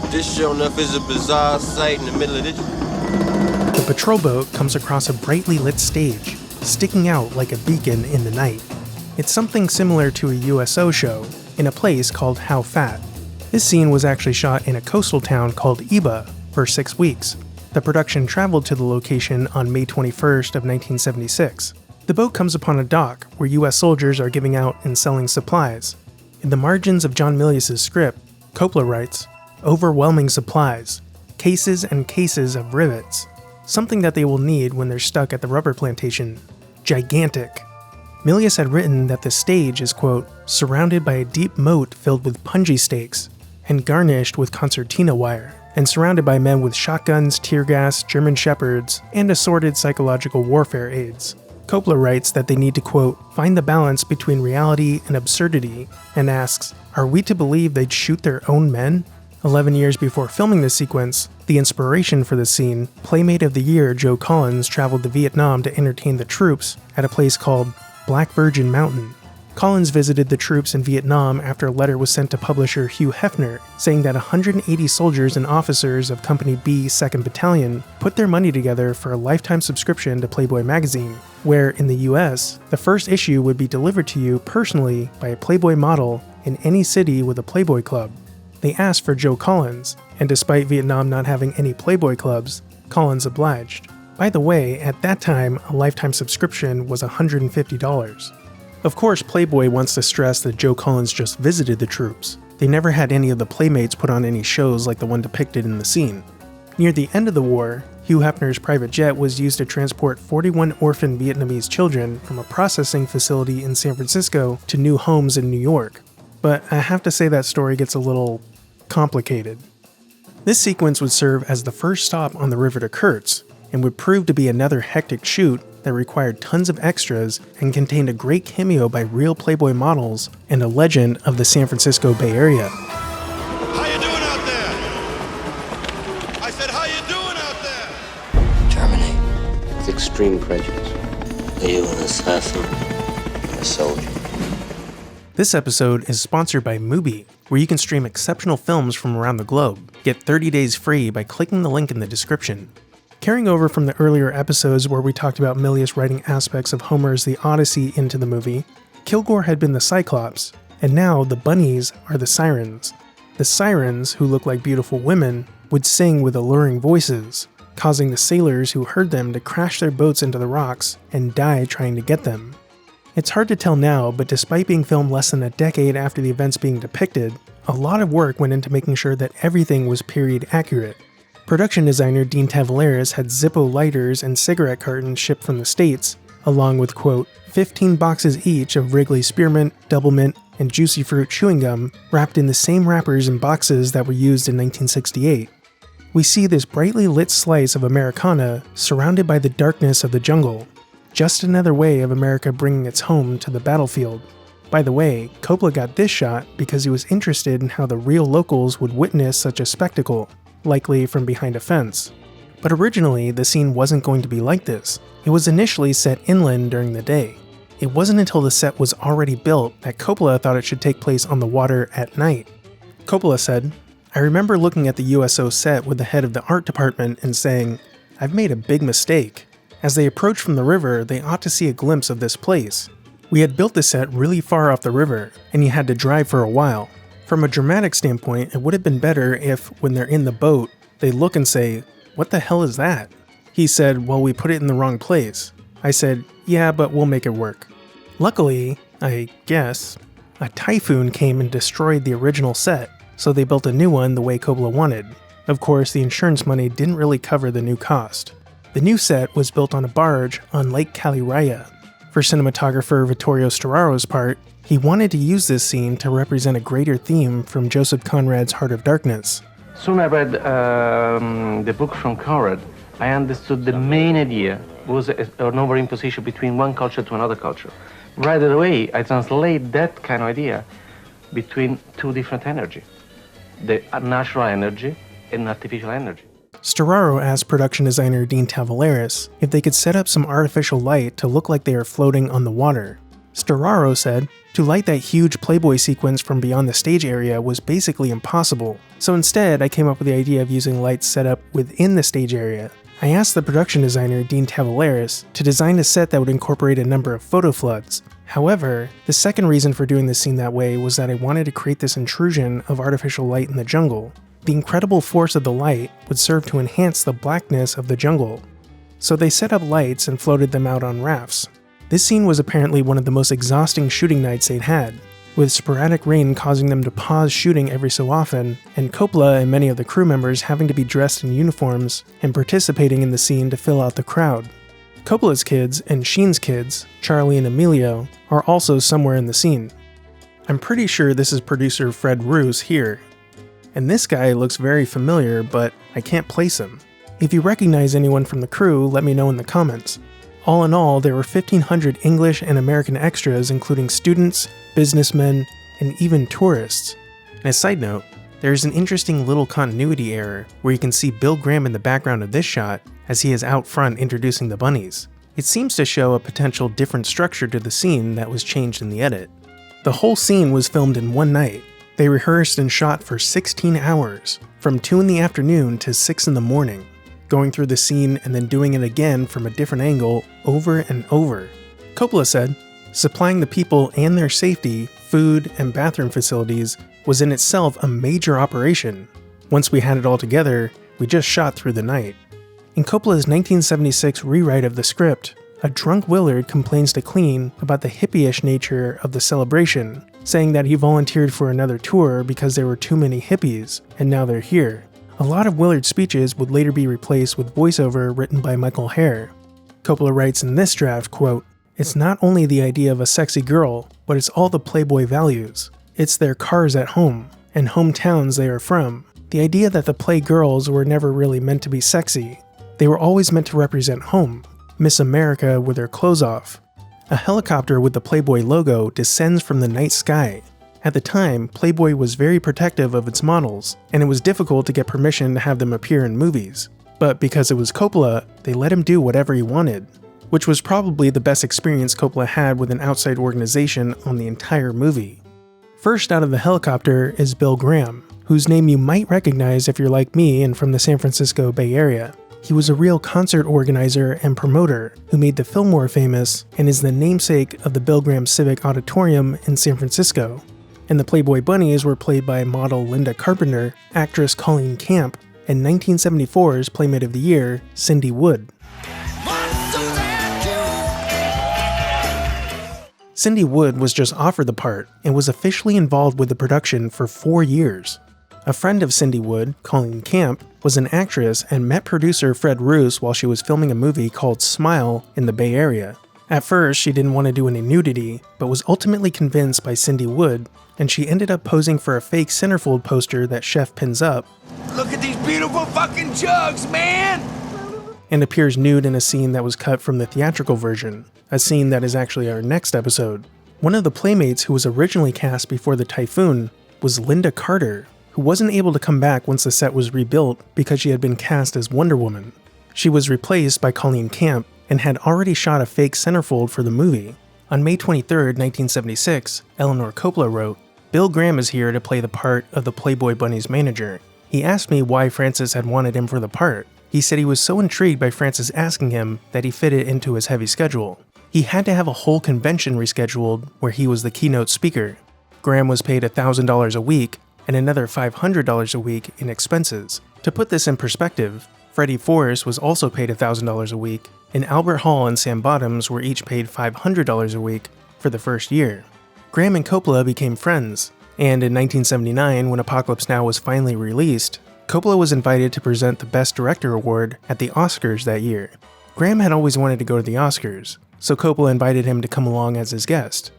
This sure enough is a bizarre sight in the middle of this. The patrol boat comes across a brightly lit stage, sticking out like a beacon in the night. It's something similar to a USO show, in a place called How Fat. This scene was actually shot in a coastal town called Iba for 6 weeks. The production traveled to the location on May 21st of 1976. The boat comes upon a dock where US soldiers are giving out and selling supplies. In the margins of John Milius' script, Coppola writes, "Overwhelming supplies, cases and cases of rivets, something that they will need when they're stuck at the rubber plantation. Gigantic." Milius had written that the stage is, quote, "surrounded by a deep moat filled with punji stakes and garnished with concertina wire, and surrounded by men with shotguns, tear gas, German shepherds, and assorted psychological warfare aids." Coppola writes that they need to, quote, "find the balance between reality and absurdity," and asks, "Are we to believe they'd shoot their own men?" 11 years before filming this sequence, the inspiration for the scene, Playmate of the Year Joe Collins traveled to Vietnam to entertain the troops at a place called Black Virgin Mountain. Collins visited the troops in Vietnam after a letter was sent to publisher Hugh Hefner saying that 180 soldiers and officers of Company B 2nd Battalion put their money together for a lifetime subscription to Playboy magazine, where in the US, the first issue would be delivered to you personally by a Playboy model in any city with a Playboy club. They asked for Joe Collins, and despite Vietnam not having any Playboy clubs, Collins obliged. By the way, at that time, a lifetime subscription was $150. Of course, Playboy wants to stress that Joe Collins just visited the troops. They never had any of the Playmates put on any shows like the one depicted in the scene. Near the end of the war, Hugh Hefner's private jet was used to transport 41 orphan Vietnamese children from a processing facility in San Francisco to new homes in New York. But I have to say that story gets a little complicated. This sequence would serve as the first stop on the river to Kurtz, and would prove to be another hectic shoot that required tons of extras and contained a great cameo by real Playboy models and a legend of the San Francisco Bay Area. How you doing out there? I said, how you doing out there? Germany. With extreme prejudice. Are you an assassin? A soldier? This episode is sponsored by Mubi, where you can stream exceptional films from around the globe. Get 30 days free by clicking the link in the description. Carrying over from the earlier episodes where we talked about Milius writing aspects of Homer's The Odyssey into the movie, Kilgore had been the Cyclops, and now the bunnies are the sirens. The sirens, who look like beautiful women, would sing with alluring voices, causing the sailors who heard them to crash their boats into the rocks and die trying to get them. It's hard to tell now, but despite being filmed less than a decade after the events being depicted, a lot of work went into making sure that everything was period accurate. Production designer Dean Tavoularis had Zippo lighters and cigarette cartons shipped from the States, along with, quote, 15 boxes each of Wrigley Spearmint, Double Mint, and Juicy Fruit chewing gum wrapped in the same wrappers and boxes that were used in 1968. We see this brightly lit slice of Americana surrounded by the darkness of the jungle. Just another way of America bringing its home to the battlefield. By the way, Coppola got this shot because he was interested in how the real locals would witness such a spectacle, likely from behind a fence. But originally, the scene wasn't going to be like this. It was initially set inland during the day. It wasn't until the set was already built that Coppola thought it should take place on the water at night. Coppola said, "I remember looking at the USO set with the head of the art department and saying, I've made a big mistake. As they approach from the river, they ought to see a glimpse of this place. We had built the set really far off the river, and you had to drive for a while. From a dramatic standpoint, it would have been better if, when they're in the boat, they look and say, 'What the hell is that?' He said, 'Well, we put it in the wrong place.' I said, 'Yeah, but we'll make it work.' Luckily, I guess, a typhoon came and destroyed the original set, so they built a new one the way Coppola wanted. Of course, the insurance money didn't really cover the new cost. The new set was built on a barge on Lake Caliraya. For cinematographer Vittorio Storaro's part, he wanted to use this scene to represent a greater theme from Joseph Conrad's Heart of Darkness. Soon I read the book from Conrad. I understood the main idea was an overimposition between one culture to another culture. Right away, I translate that kind of idea between two different energy, the natural energy and artificial energy. Storaro asked production designer Dean Tavoularis if they could set up some artificial light to look like they are floating on the water. Storaro said, "To light that huge Playboy sequence from beyond the stage area was basically impossible, so instead I came up with the idea of using lights set up within the stage area. I asked the production designer, Dean Tavares, to design a set that would incorporate a number of photo floods. However, the second reason for doing this scene that way was that I wanted to create this intrusion of artificial light in the jungle. The incredible force of the light would serve to enhance the blackness of the jungle. So they set up lights and floated them out on rafts. This scene was apparently one of the most exhausting shooting nights they'd had, with sporadic rain causing them to pause shooting every so often, and Coppola and many of the crew members having to be dressed in uniforms and participating in the scene to fill out the crowd. Coppola's kids and Sheen's kids, Charlie and Emilio, are also somewhere in the scene. I'm pretty sure this is producer Fred Roos here. And this guy looks very familiar, but I can't place him. If you recognize anyone from the crew, let me know in the comments. All in all, there were 1,500 English and American extras, including students, businessmen, and even tourists. And a side note, there's an interesting little continuity error where you can see Bill Graham in the background of this shot as he is out front introducing the bunnies. It seems to show a potential different structure to the scene that was changed in the edit. The whole scene was filmed in one night. They rehearsed and shot for 16 hours, from 2 in the afternoon to 6 in the morning. Going through the scene and then doing it again from a different angle over and over. Coppola said, "Supplying the people and their safety, food, and bathroom facilities was in itself a major operation. Once we had it all together, we just shot through the night." In Coppola's 1976 rewrite of the script, a drunk Willard complains to Clean about the hippie-ish nature of the celebration, saying that he volunteered for another tour because there were too many hippies, and now they're here. A lot of Willard's speeches would later be replaced with voiceover written by Michael Herr. Coppola writes in this draft, quote, "It's not only the idea of a sexy girl, but it's all the Playboy values. It's their cars at home, and hometowns they are from. The idea that the Play girls were never really meant to be sexy. They were always meant to represent home. Miss America with her clothes off. A helicopter with the Playboy logo descends from the night sky. At the time, Playboy was very protective of its models, and it was difficult to get permission to have them appear in movies. But because it was Coppola, they let him do whatever he wanted, which was probably the best experience Coppola had with an outside organization on the entire movie. First out of the helicopter is Bill Graham, whose name you might recognize if you're like me and from the San Francisco Bay Area. He was a real concert organizer and promoter who made the Fillmore famous and is the namesake of the Bill Graham Civic Auditorium in San Francisco. And the Playboy Bunnies were played by model Linda Carpenter, actress Colleen Camp, and 1974's Playmate of the Year, Cindy Wood. Cindy Wood was just offered the part and was officially involved with the production for 4 years. A friend of Cindy Wood, Colleen Camp, was an actress and met producer Fred Roos while she was filming a movie called Smile in the Bay Area. At first, she didn't want to do any nudity, but was ultimately convinced by Cindy Wood, and she ended up posing for a fake centerfold poster that Chef pins up. Look at these beautiful fucking jugs, man! And appears nude in a scene that was cut from the theatrical version, a scene that is actually our next episode. One of the Playmates who was originally cast before the typhoon was Linda Carter, who wasn't able to come back once the set was rebuilt because she had been cast as Wonder Woman. She was replaced by Colleen Camp and had already shot a fake centerfold for the movie. On May 23, 1976, Eleanor Coppola wrote, "Bill Graham is here to play the part of the Playboy Bunny's manager. He asked me why Francis had wanted him for the part. He said he was so intrigued by Francis asking him that he fit it into his heavy schedule. He had to have a whole convention rescheduled where he was the keynote speaker. Graham was paid $1,000 a week and another $500 a week in expenses. To put this in perspective, Freddie Forrest was also paid $1,000 a week, and Albert Hall and Sam Bottoms were each paid $500 a week for the first year." Graham and Coppola became friends, and in 1979, when Apocalypse Now was finally released, Coppola was invited to present the Best Director award at the Oscars that year. Graham had always wanted to go to the Oscars, so Coppola invited him to come along as his guest.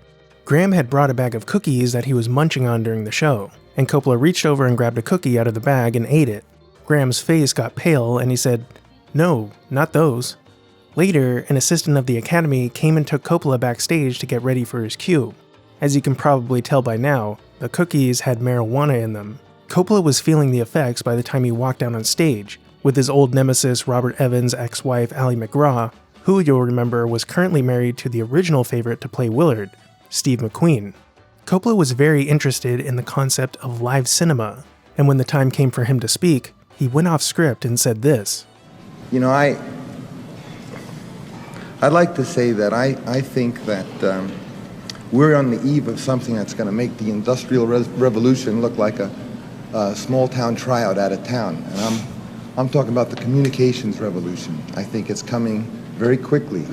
Graham had brought a bag of cookies that he was munching on during the show, and Coppola reached over and grabbed a cookie out of the bag and ate it. Graham's face got pale and he said, "No, not those." Later, an assistant of the Academy came and took Coppola backstage to get ready for his cue. As you can probably tell by now, the cookies had marijuana in them. Coppola was feeling the effects by the time he walked out on stage, with his old nemesis Robert Evans' ex-wife Ally McGraw, who you'll remember was currently married to the original favorite to play Willard, Steve McQueen. Coppola was very interested in the concept of live cinema, and when the time came for him to speak, he went off script and said this. You know, I'd like to say that I think that we're on the eve of something that's going to make the Industrial Revolution look like a small-town tryout out of town. And I'm talking about the communications revolution. I think it's coming very quickly,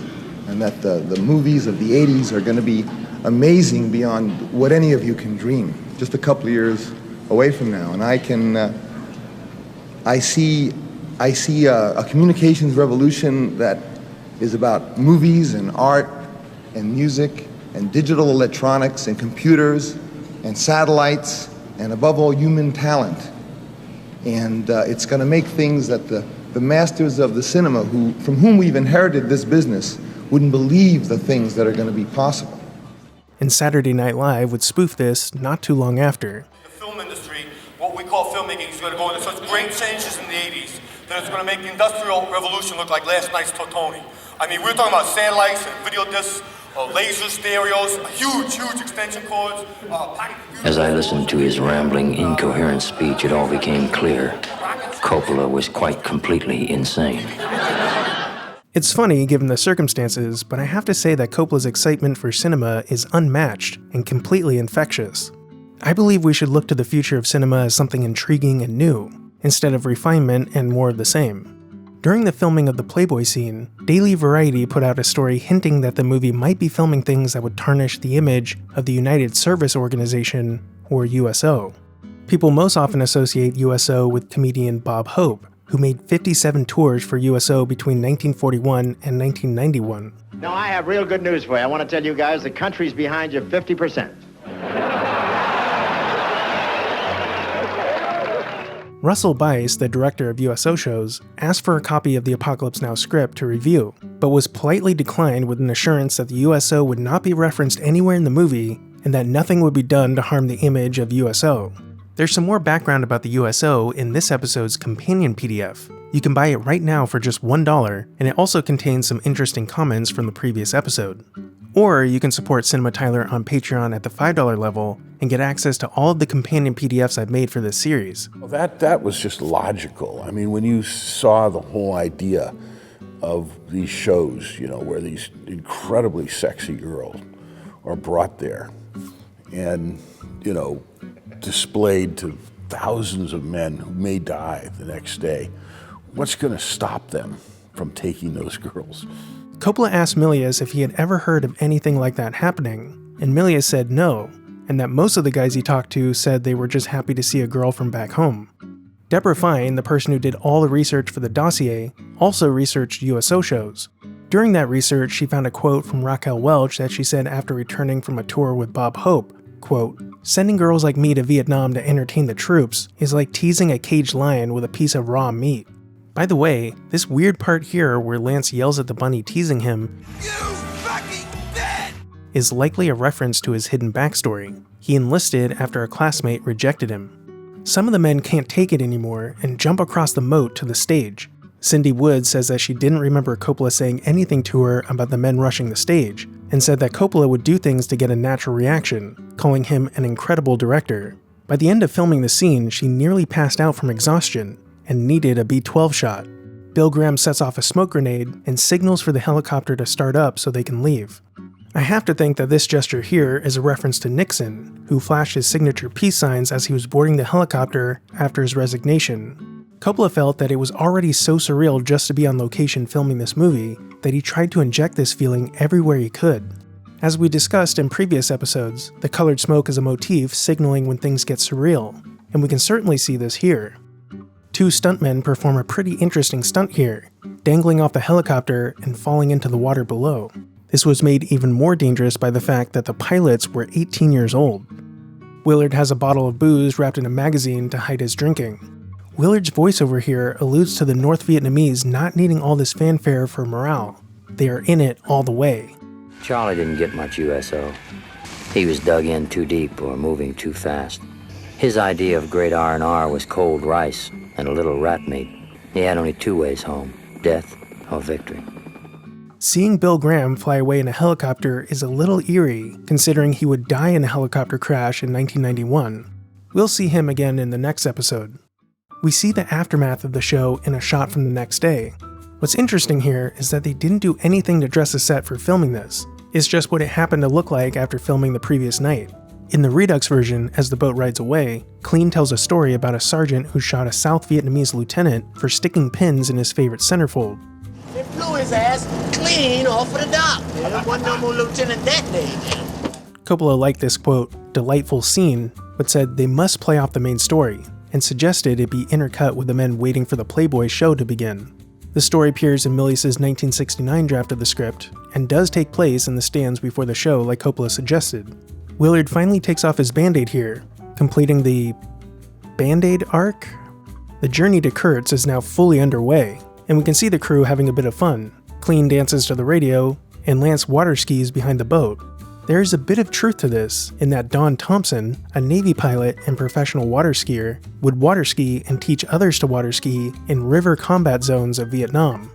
and that the movies of the 80s are going to be amazing beyond what any of you can dream, just a couple of years away from now. And I see a communications revolution that is about movies and art and music and digital electronics and computers and satellites and above all human talent. And it's going to make things that the masters of the cinema, from whom we've inherited this business, wouldn't believe the things that are going to be possible. And Saturday Night Live would spoof this not too long after. The film industry, what we call filmmaking, is going to go into such great changes in the 80s that it's going to make the Industrial Revolution look like last night's Totoni. I mean, we're talking about satellites and video discs, laser stereos, huge extension cords. As I listened to his rambling, incoherent speech, it all became clear. Coppola was quite completely insane. It's funny given the circumstances, but I have to say that Coppola's excitement for cinema is unmatched and completely infectious. I believe we should look to the future of cinema as something intriguing and new, instead of refinement and more of the same. During the filming of the Playboy scene, Daily Variety put out a story hinting that the movie might be filming things that would tarnish the image of the United Service Organization, or USO. People most often associate USO with comedian Bob Hope, who made 57 tours for USO between 1941 and 1991. Now, I have real good news for you. I want to tell you guys the country's behind you 50%. Russell Bice, the director of USO shows, asked for a copy of the Apocalypse Now script to review, but was politely declined with an assurance that the USO would not be referenced anywhere in the movie and that nothing would be done to harm the image of USO. There's some more background about the USO in this episode's companion PDF. You can buy it right now for just $1, and it also contains some interesting comments from the previous episode. Or you can support CinemaTyler on Patreon at the $5 level and get access to all of the companion PDFs I've made for this series. Well, that was just logical. I mean, when you saw the whole idea of these shows, you know, where these incredibly sexy girls are brought there and, you know, displayed to thousands of men who may die the next day, what's going to stop them from taking those girls? Coppola asked Milius if he had ever heard of anything like that happening, and Milius said no, and that most of the guys he talked to said they were just happy to see a girl from back home. Deborah Fine, the person who did all the research for the dossier, also researched USO shows. During that research, she found a quote from Raquel Welch that she said after returning from a tour with Bob Hope, quote, "Sending girls like me to Vietnam to entertain the troops is like teasing a caged lion with a piece of raw meat." By the way, this weird part here where Lance yells at the bunny teasing him, "You fucking dead!" is likely a reference to his hidden backstory. He enlisted after a classmate rejected him. Some of the men can't take it anymore and jump across the moat to the stage. Cindy Wood says that she didn't remember Coppola saying anything to her about the men rushing the stage, and said that Coppola would do things to get a natural reaction, calling him an incredible director. By the end of filming the scene, she nearly passed out from exhaustion and needed a B-12 shot. Bill Graham sets off a smoke grenade and signals for the helicopter to start up so they can leave. I have to think that this gesture here is a reference to Nixon, who flashed his signature peace signs as he was boarding the helicopter after his resignation. Coppola felt that it was already so surreal just to be on location filming this movie that he tried to inject this feeling everywhere he could. As we discussed in previous episodes, the colored smoke is a motif signaling when things get surreal, and we can certainly see this here. Two stuntmen perform a pretty interesting stunt here, dangling off the helicopter and falling into the water below. This was made even more dangerous by the fact that the pilots were 18 years old. Willard has a bottle of booze wrapped in a magazine to hide his drinking. Willard's voiceover here alludes to the North Vietnamese not needing all this fanfare for morale. They are in it all the way. Charlie didn't get much USO. He was dug in too deep or moving too fast. His idea of great R&R was cold rice and a little rat meat. He had only two ways home, death or victory. Seeing Bill Graham fly away in a helicopter is a little eerie, considering he would die in a helicopter crash in 1991. We'll see him again in the next episode. We see the aftermath of the show in a shot from the next day. What's interesting here is that they didn't do anything to dress a set for filming this. It's just what it happened to look like after filming the previous night. In the Redux version, as the boat rides away, Clean tells a story about a sergeant who shot a South Vietnamese lieutenant for sticking pins in his favorite centerfold. They blew his ass clean off of the dock. There wasn't no more lieutenant that day. Coppola liked this, quote, delightful scene, but said they must play off the main story, and suggested it be intercut with the men waiting for the Playboy show to begin. The story appears in Milius' 1969 draft of the script, and does take place in the stands before the show like Coppola suggested. Willard finally takes off his band-aid here, completing the band-aid arc? The journey to Kurtz is now fully underway, and we can see the crew having a bit of fun. Clean dances to the radio, and Lance water skis behind the boat. There is a bit of truth to this, in that Don Thompson, a Navy pilot and professional water skier, would water ski and teach others to water ski in river combat zones of Vietnam.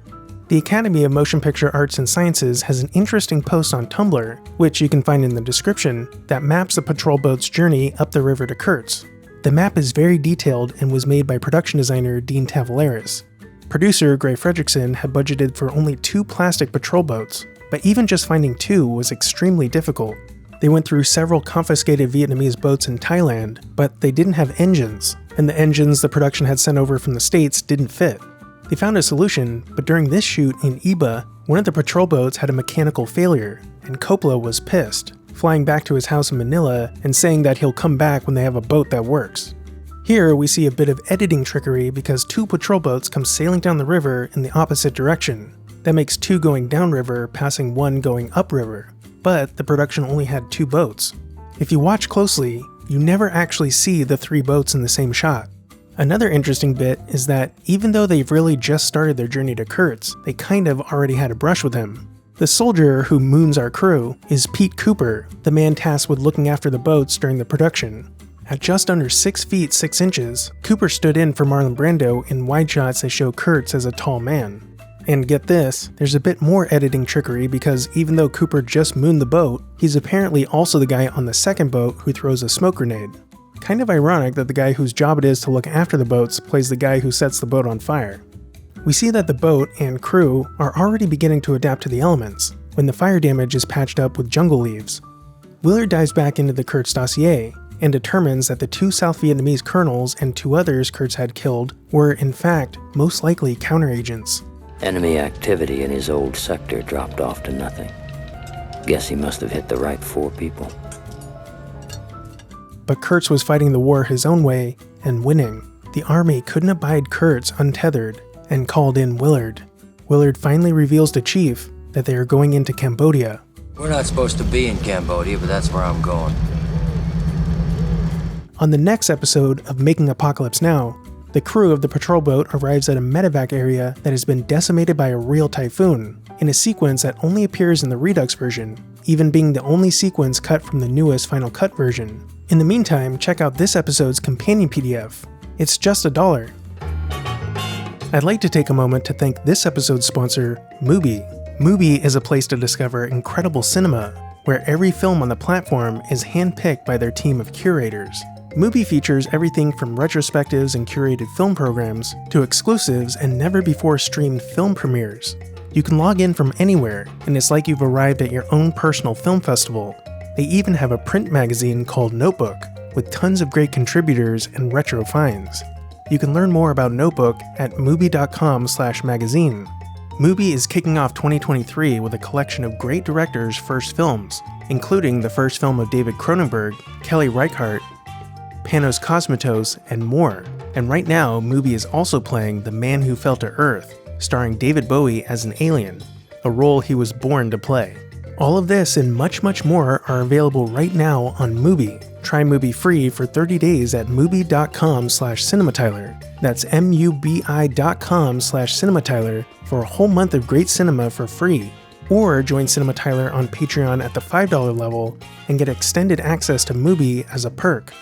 The Academy of Motion Picture Arts and Sciences has an interesting post on Tumblr, which you can find in the description, that maps the patrol boat's journey up the river to Kurtz. The map is very detailed and was made by production designer Dean Tavoularis. Producer Gray Fredrickson had budgeted for only 2 plastic patrol boats, but even just finding 2 was extremely difficult. They went through several confiscated Vietnamese boats in Thailand, but they didn't have engines, and the engines the production had sent over from the States didn't fit. They found a solution, but during this shoot in Iba, one of the patrol boats had a mechanical failure, and Coppola was pissed, flying back to his house in Manila and saying that he'll come back when they have a boat that works. Here we see a bit of editing trickery because 2 patrol boats come sailing down the river in the opposite direction. That makes 2 going downriver passing 1 going upriver, but the production only had 2 boats. If you watch closely, you never actually see the 3 boats in the same shot. Another interesting bit is that even though they've really just started their journey to Kurtz, they kind of already had a brush with him. The soldier who moons our crew is Pete Cooper, the man tasked with looking after the boats during the production. At just under 6 feet 6 inches, Cooper stood in for Marlon Brando in wide shots that show Kurtz as a tall man. And get this, there's a bit more editing trickery because even though Cooper just mooned the boat, he's apparently also the guy on the second boat who throws a smoke grenade. Kind of ironic that the guy whose job it is to look after the boats plays the guy who sets the boat on fire. We see that the boat and crew are already beginning to adapt to the elements, when the fire damage is patched up with jungle leaves. Willard dives back into the Kurtz dossier, and determines that the 2 South Vietnamese colonels and 2 others Kurtz had killed were, in fact, most likely counteragents. Enemy activity in his old sector dropped off to nothing. Guess he must have hit the right 4 people. But Kurtz was fighting the war his own way and winning. The army couldn't abide Kurtz untethered and called in Willard. Willard finally reveals to Chief that they are going into Cambodia. We're not supposed to be in Cambodia, but that's where I'm going. On the next episode of Making Apocalypse Now, the crew of the patrol boat arrives at a medevac area that has been decimated by a real typhoon, in a sequence that only appears in the Redux version, even being the only sequence cut from the newest Final Cut version. In the meantime, check out this episode's companion PDF. It's just $1. I'd like to take a moment to thank this episode's sponsor, Mubi. Mubi is a place to discover incredible cinema, where every film on the platform is handpicked by their team of curators. Mubi features everything from retrospectives and curated film programs to exclusives and never-before-streamed film premieres. You can log in from anywhere, and it's like you've arrived at your own personal film festival. They even have a print magazine called Notebook, with tons of great contributors and retro finds. You can learn more about Notebook at mubi.com/magazine. Mubi is kicking off 2023 with a collection of great directors' first films, including the first film of David Cronenberg, Kelly Reichardt, Panos Cosmatos, and more. And right now, Mubi is also playing The Man Who Fell to Earth, starring David Bowie as an alien, a role he was born to play. All of this and much, much more are available right now on Mubi. Try Mubi free for 30 days at mubi.com/CinemaTyler. That's mubi.com/CinemaTyler for a whole month of great cinema for free. Or join CinemaTyler on Patreon at the $5 level and get extended access to Mubi as a perk.